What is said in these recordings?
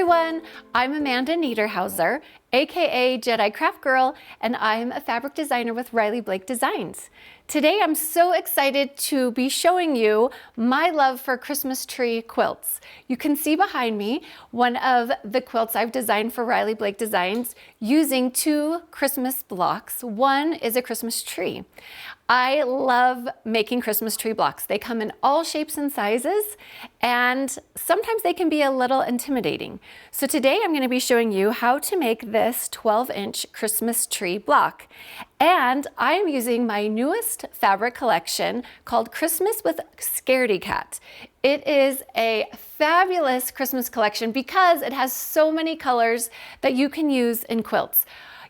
everyone, I'm Amanda Niederhauser, aka Jedi Craft Girl, and I'm a fabric designer with Riley Blake Designs. Today I'm so excited to be showing you my love for Christmas tree quilts. You can see behind me one of the quilts I've designed for Riley Blake Designs using two Christmas blocks. One is a Christmas tree. I love making Christmas tree blocks. They come in all shapes and sizes, and sometimes they can be a little intimidating. So today I'm going to be showing you how to make this 12-inch Christmas tree block. And I am using my newest fabric collection called Christmas with Scaredy Cat. It is a fabulous Christmas collection because it has so many colors that you can use in quilts.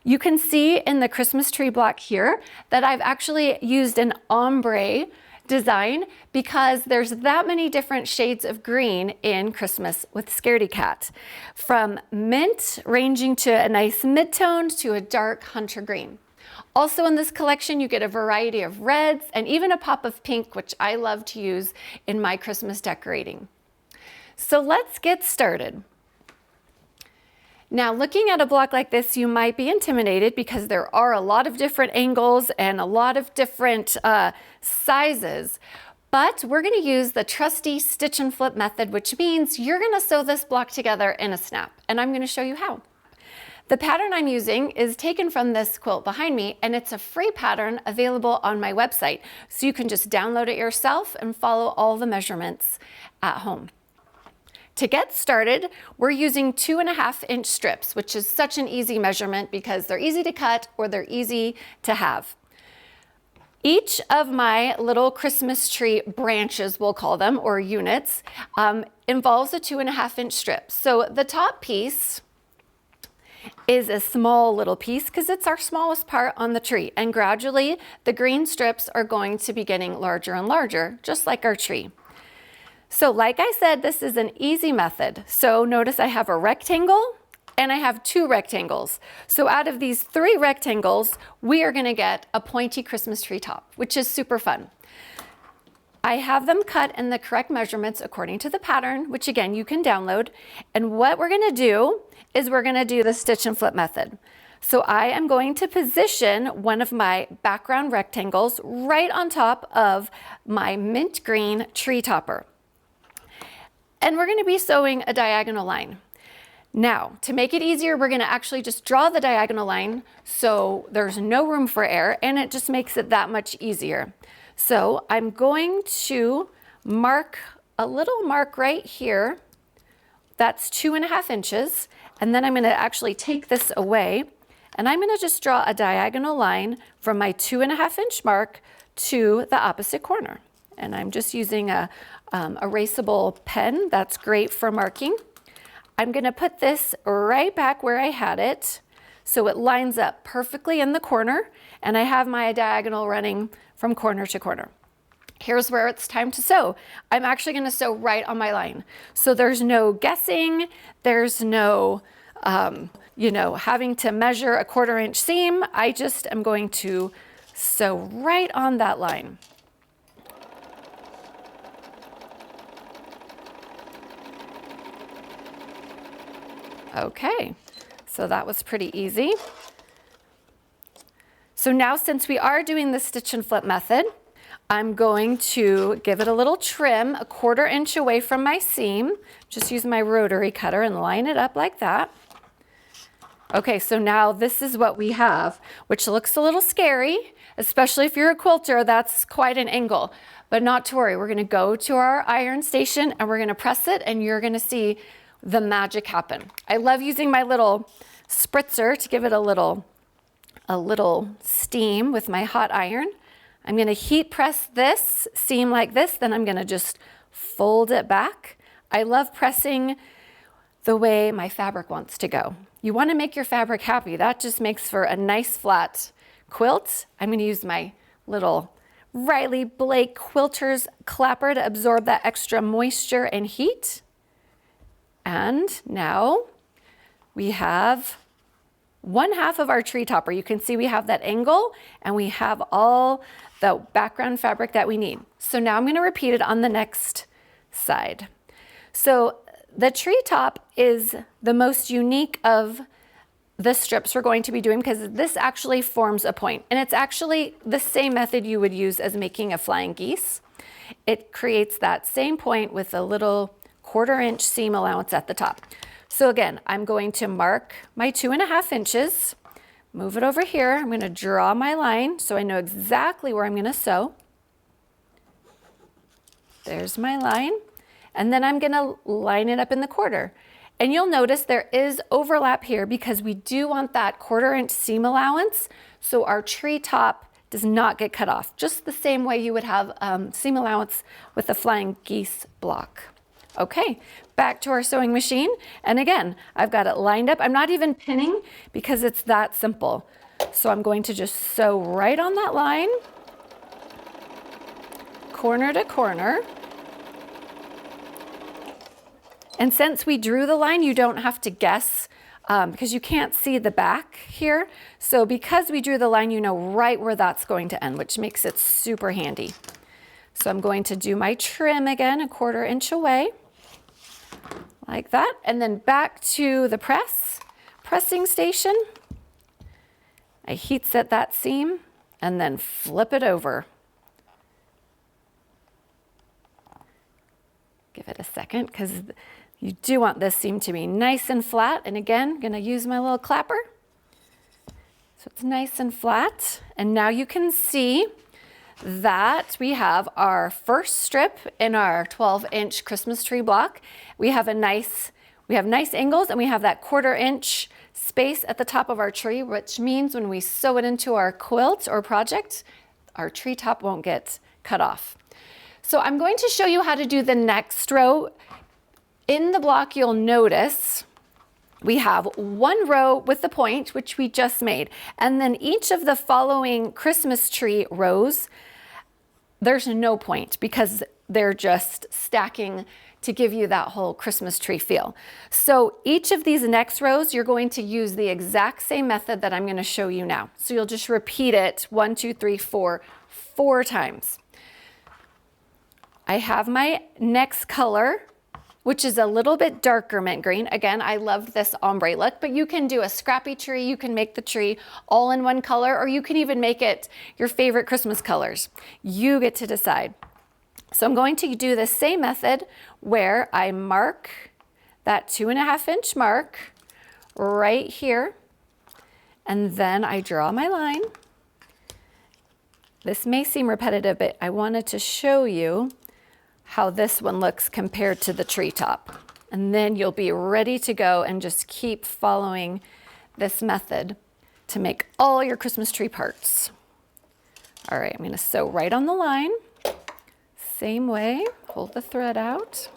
You can see in the Christmas tree block here that I've actually used an ombre design because there's that many different shades of green in Christmas with Scaredy Cat. From mint ranging to a nice mid-tone to a dark hunter green. Also in this collection, you get a variety of reds and even a pop of pink, which I love to use in my Christmas decorating. So let's get started. Now, looking at a block like this, you might be intimidated because there are a lot of different angles and a lot of different sizes. But we're going to use the trusty stitch and flip method, which means you're going to sew this block together in a snap. And I'm going to show you how. The pattern I'm using is taken from this quilt behind me, and it's a free pattern available on my website. So you can just download it yourself and follow all the measurements at home. To get started, we're using 2.5-inch strips, which is such an easy measurement because they're easy to cut or they're easy to have. Each of my little Christmas tree branches, we'll call them, or units, involves a 2.5-inch strip. So the top piece is a small little piece because it's our smallest part on the tree. And gradually, the green strips are going to be getting larger and larger, just like our tree. So like I said, this is an easy method. So notice I have a rectangle and I have two rectangles. So out of these three rectangles, we are going to get a pointy Christmas tree top, which is super fun. I have them cut in the correct measurements according to the pattern, which again, you can download. And what we're going to do is we're going to do the stitch and flip method. So I am going to position one of my background rectangles right on top of my mint green tree topper. And we're going to be sewing a diagonal line. Now, to make it easier, we're going to actually just draw the diagonal line so there's no room for error, and it just makes it that much easier. So I'm going to mark a little mark right here. That's 2.5 inches. And then I'm going to actually take this away, and I'm going to just draw a diagonal line from my 2.5-inch mark to the opposite corner. And I'm just using a erasable pen. That's great for marking. I'm going to put this right back where I had it so it lines up perfectly in the corner, and I have my diagonal running from corner to corner. Here's where it's time to sew. I'm actually going to sew right on my line. So there's no guessing. There's no, having to measure a 1/4-inch seam. I just am going to sew right on that line. Okay, so that was pretty easy. So now, since we are doing the stitch and flip method, I'm going to give it a little trim, a 1/4 inch away from my seam. Just use my rotary cutter and line it up like that. Okay, so now this is what we have, which looks a little scary, especially if you're a quilter. That's quite an angle, but not to worry. We're going to go to our iron station and we're going to press it, and you're going to see the magic happen. I love using my little spritzer to give it a little steam with my hot iron. I'm going to heat press this seam like this, then I'm going to just fold it back. I love pressing the way my fabric wants to go. You want to make your fabric happy. That just makes for a nice flat quilt. I'm going to use my little Riley Blake Quilter's clapper to absorb that extra moisture and heat. And now we have 1/2 of our tree topper. You can see we have that angle and we have all the background fabric that we need. So now I'm going to repeat it on the next side. So The treetop is the most unique of the strips we're going to be doing because this actually forms a point, and it's actually the same method you would use as making a flying geese. It creates that same point with a little 1/4 inch seam allowance at the top. So again, I'm going to mark my 2.5 inches, move it over here. I'm going to draw my line so I know exactly where I'm going to sew. There's my line. And then I'm going to line it up in the 1/4. And you'll notice there is overlap here because we do want that 1/4 inch seam allowance so our tree top does not get cut off, just the same way you would have seam allowance with a flying geese block. Okay, back to our sewing machine. And again, I've got it lined up. I'm not even pinning because it's that simple. So I'm going to just sew right on that line, corner to corner. And since we drew the line, you don't have to guess because you can't see the back here. So because we drew the line, you know right where that's going to end, which makes it super handy. So I'm going to do my trim again, a 1/4 inch away, like that. And then back to the pressing station. I heat set that seam and then flip it over. Give it a second because you do want this seam to be nice and flat. And again, I'm going to use my little clapper. So it's nice and flat. And now you can see that we have our first strip in our 12-inch Christmas tree block. We have nice angles, and we have that 1/4 inch space at the top of our tree, which means when we sew it into our quilt or project, our tree top won't get cut off. So I'm going to show you how to do the next row. In the block, you'll notice we have 1 row with the point, which we just made. And then each of the following Christmas tree rows, there's no point because they're just stacking to give you that whole Christmas tree feel. So each of these next rows, you're going to use the exact same method that I'm going to show you now. So you'll just repeat it 1, 2, 3, 4 times. I have my next color, which is a little bit darker mint green. Again, I love this ombre look, but you can do a scrappy tree. You can make the tree all in one color, or you can even make it your favorite Christmas colors. You get to decide. So I'm going to do the same method where I mark that 2.5 inch mark right here, and then I draw my line. This may seem repetitive, but I wanted to show you how this one looks compared to the treetop. And then you'll be ready to go and just keep following this method to make all your Christmas tree parts. All right, I'm going to sew right on the line. Same way, hold the thread out.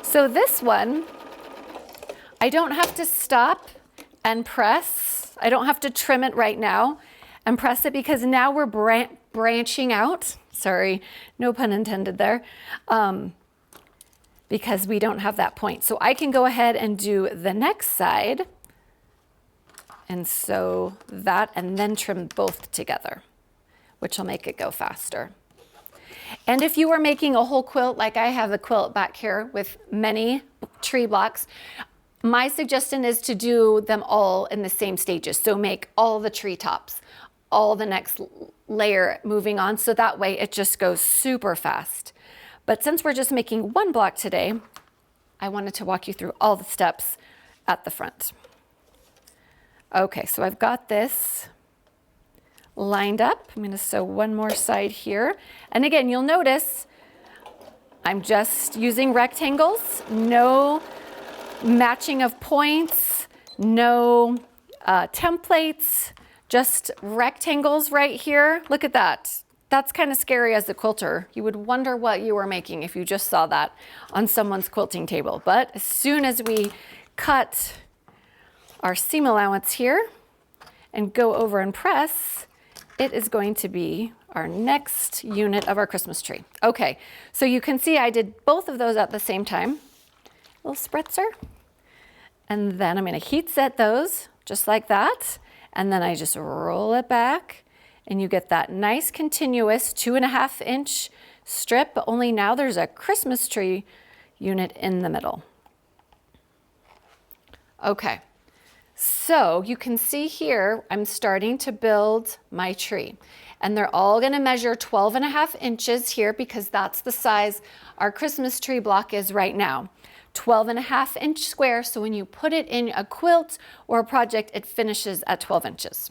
So this one, I don't have to stop and press. I don't have to trim it right now and press it because now we're branching out. Sorry, no pun intended there. Because we don't have that point. So I can go ahead and do the next side and sew that and then trim both together, which will make it go faster. And if you are making a whole quilt, like I have a quilt back here with many tree blocks, my suggestion is to do them all in the same stages. So make all the tree tops, all the next layer moving on, so that way it just goes super fast. But since we're just making one block today, I wanted to walk you through all the steps at the front. Okay, so I've got this lined up. I'm going to sew one more side here. And again, you'll notice I'm just using rectangles, no matching of points, no templates, just rectangles right here. Look at that. That's kind of scary as a quilter. You would wonder what you were making if you just saw that on someone's quilting table. But as soon as we cut our seam allowance here and go over and press, it is going to be our next unit of our Christmas tree. Okay, so you can see I did both of those at the same time. Little spritzer. And then I'm going to heat set those just like that. And then I just roll it back and you get that nice continuous 2.5 inch strip, but only now there's a Christmas tree unit in the middle. Okay, so you can see here, I'm starting to build my tree. And they're all gonna measure 12.5 inches here because that's the size our Christmas tree block is right now. 12.5 inch square, so when you put it in a quilt or a project, it finishes at 12 inches.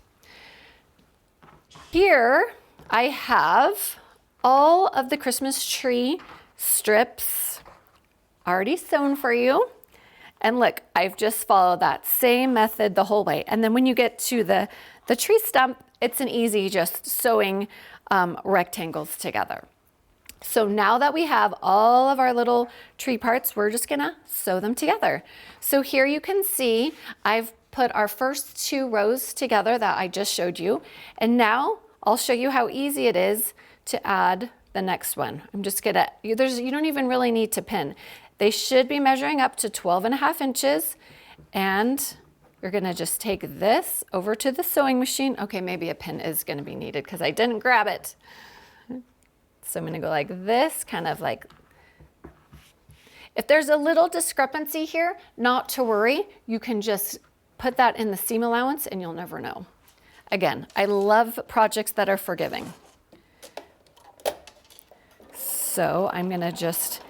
Here I have all of the Christmas tree strips already sewn for you. And look, I've just followed that same method the whole way. And then when you get to the tree stump, it's an easy just sewing rectangles together. So now that we have all of our little tree parts, we're just gonna sew them together. So here you can see I've put our first 2 rows together that I just showed you. And now I'll show you how easy it is to add the next one. I'm just gonna, you don't even really need to pin. They should be measuring up to 12.5 inches, and you're gonna just take this over to the sewing machine. Okay, maybe a pin is gonna be needed because I didn't grab it. So I'm gonna go like this, kind of like, if there's a little discrepancy here, not to worry, you can just put that in the seam allowance and you'll never know. Again, I love projects that are forgiving. So I'm gonna just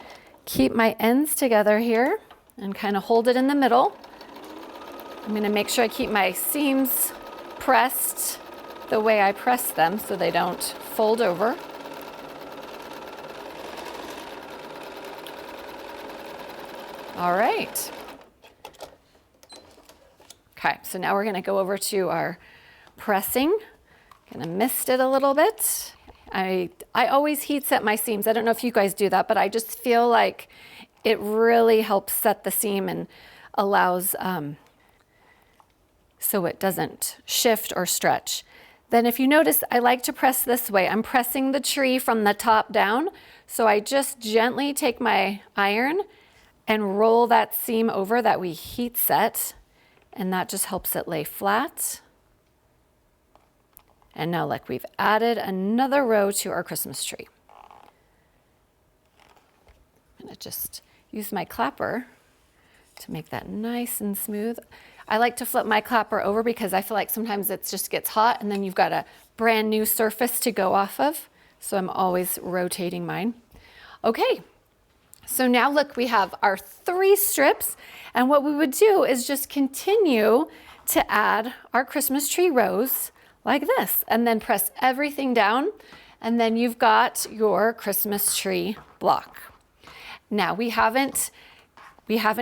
keep my ends together here and kind of hold it in the middle. I'm gonna make sure I keep my seams pressed the way I press them so they don't fold over. All right. Okay, so now we're gonna go over to our pressing. Gonna mist it a little bit. I always heat set my seams. I don't know if you guys do that, but I just feel like it really helps set the seam and allows so it doesn't shift or stretch. Then if you notice, I like to press this way. I'm pressing the tree from the top down. So I just gently take my iron and roll that seam over that we heat set, and that just helps it lay flat. And now look, we've added another row to our Christmas tree. I'm gonna just use my clapper to make that nice and smooth. I like to flip my clapper over because I feel like sometimes it just gets hot and then you've got a brand new surface to go off of. So I'm always rotating mine. Okay, so now look, we have our 3 strips, and what we would do is just continue to add our Christmas tree rows like this, and then press everything down, and then you've got your Christmas tree block. Now we haven't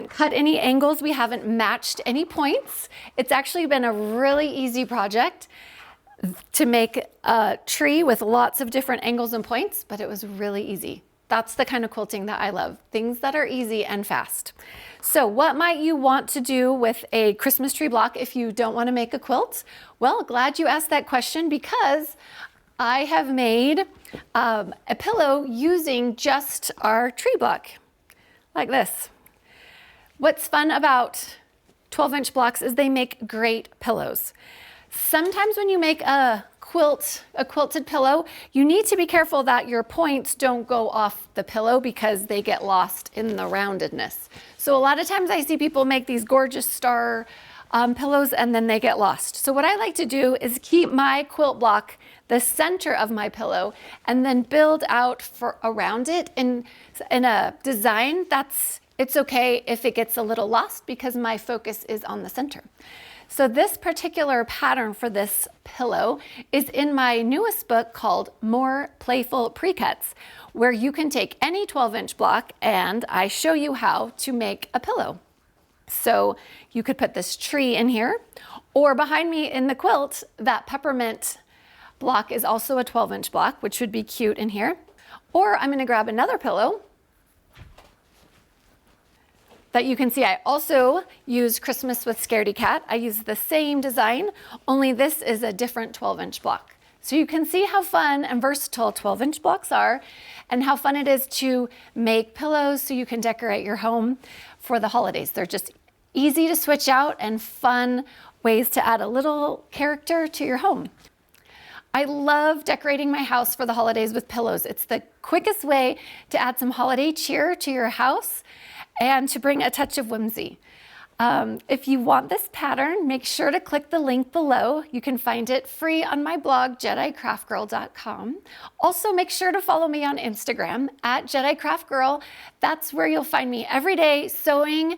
cut any angles, we haven't matched any points. It's actually been a really easy project to make a tree with lots of different angles and points, but it was really easy. That's the kind of quilting that I love, things that are easy and fast. So what might you want to do with a Christmas tree block if you don't want to make a quilt? Well, glad you asked that question because I have made a pillow using just our tree block, like this. What's fun about 12-inch blocks is they make great pillows. Sometimes when you make a quilted pillow, you need to be careful that your points don't go off the pillow because they get lost in the roundedness. So a lot of times I see people make these gorgeous star pillows and then they get lost. So what I like to do is keep my quilt block the center of my pillow and then build out around it in a design it's okay if it gets a little lost because my focus is on the center. So this particular pattern for this pillow is in my newest book called More Playful Pre-Cuts, where you can take any 12-inch block and I show you how to make a pillow. So you could put this tree in here, or behind me in the quilt, that peppermint block is also a 12-inch block, which would be cute in here. Or I'm gonna grab another pillow that you can see. I also use Christmas with Scaredy Cat. I use the same design, only this is a different 12-inch block. So you can see how fun and versatile 12-inch blocks are and how fun it is to make pillows so you can decorate your home for the holidays. They're just easy to switch out and fun ways to add a little character to your home. I love decorating my house for the holidays with pillows. It's the quickest way to add some holiday cheer to your house and to bring a touch of whimsy. If you want this pattern, make sure to click the link below. You can find it free on my blog, JediCraftGirl.com. Also, make sure to follow me on Instagram at JediCraftGirl. That's where you'll find me every day sewing,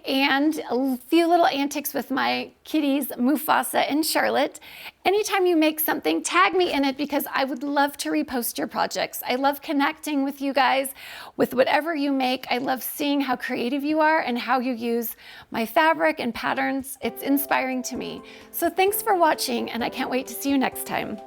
and a few little antics with my kitties, Mufasa and Charlotte. Anytime you make something, tag me in it because I would love to repost your projects. I love connecting with you guys with whatever you make. I love seeing how creative you are and how you use my fabric and patterns. It's inspiring to me. So thanks for watching, and I can't wait to see you next time.